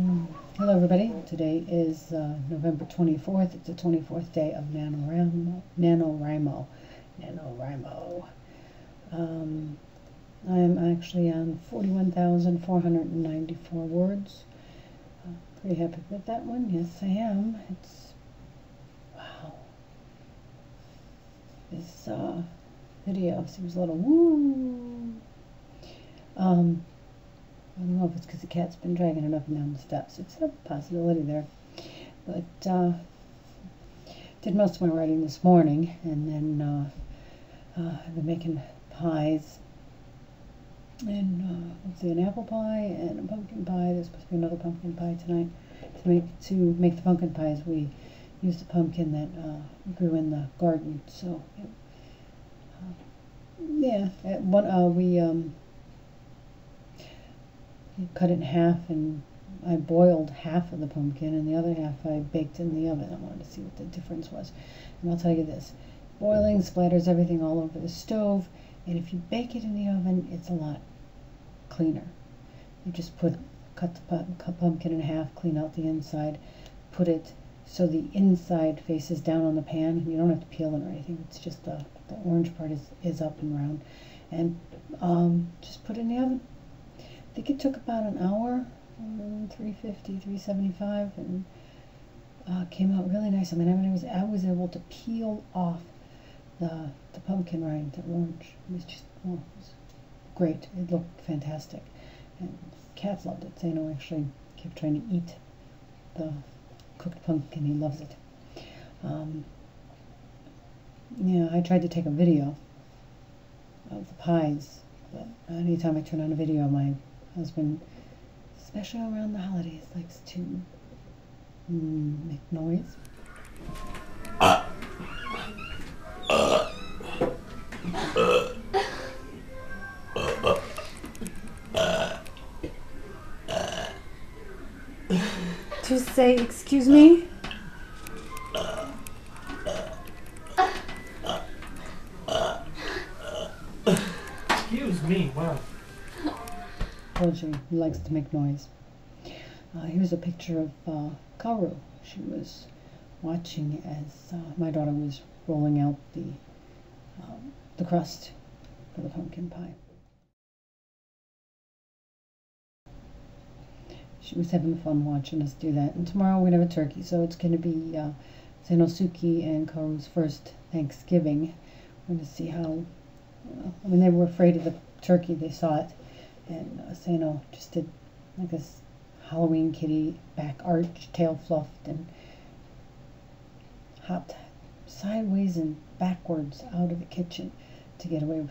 Hello everybody, today is November 24th, it's the 24th day of NaNoWriMo. I'm actually on 41,494 words. Pretty happy with that one, yes I am. Wow. This video seems a little woo. I don't know if it's because the cat's been dragging it up and down the steps. It's a possibility there. But did most of my writing this morning, and then I've been making pies. And let's see, an apple pie and a pumpkin pie. There's supposed to be another pumpkin pie tonight. To make the pumpkin pies, we used the pumpkin that grew in the garden. So yeah, we cut it in half, and I boiled half of the pumpkin and the other half I baked in the oven. I wanted to see what the difference was. And I'll tell you this, boiling splatters everything all over the stove, and if you bake it in the oven, it's a lot cleaner. You just cut the pumpkin in half, clean out the inside, put it so the inside faces down on the pan. You don't have to peel it or anything, it's just the orange part is up and round. And just put it in the oven. I think it took about an hour, 350, 375, and came out really nice. I mean, I was able to peel off the pumpkin rind, the orange. It was just, it was great. It looked fantastic. And cats loved it. Zeno actually kept trying to eat the cooked pumpkin. He loves it. Yeah, I tried to take a video of the pies, but anytime I turn on a video, my husband, especially around the holidays, likes to make noise. To say, excuse me? Excuse me, wow. Told you, he likes to make noise. Here's a picture of Karu. She was watching as my daughter was rolling out the crust for the pumpkin pie. She was having fun watching us do that. And tomorrow we're going to have a turkey, so it's going to be Sanosuke and Karu's first Thanksgiving. We're going to see how, I mean, they were afraid of the turkey, they saw it. And Sano just did like this Halloween kitty, back arch, tail fluffed, and hopped sideways and backwards out of the kitchen to get away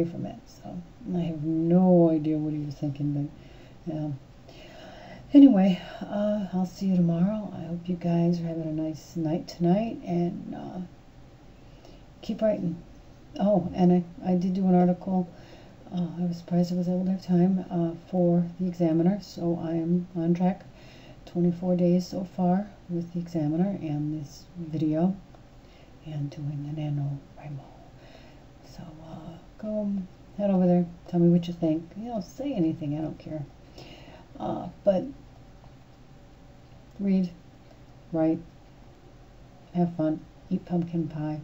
from it. So I have no idea what he was thinking, but anyway, I'll see you tomorrow. I hope you guys are having a nice night tonight, and keep writing. Oh, and I did do an article. I was surprised I was able to have time for the Examiner, so I am on track. 24 days so far with the Examiner and this video and doing the NaNoWriMo. So go head over there, tell me what you think. You know, say anything, I don't care. But read, write, have fun, eat pumpkin pie,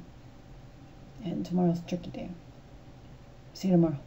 and tomorrow's turkey day. See you tomorrow.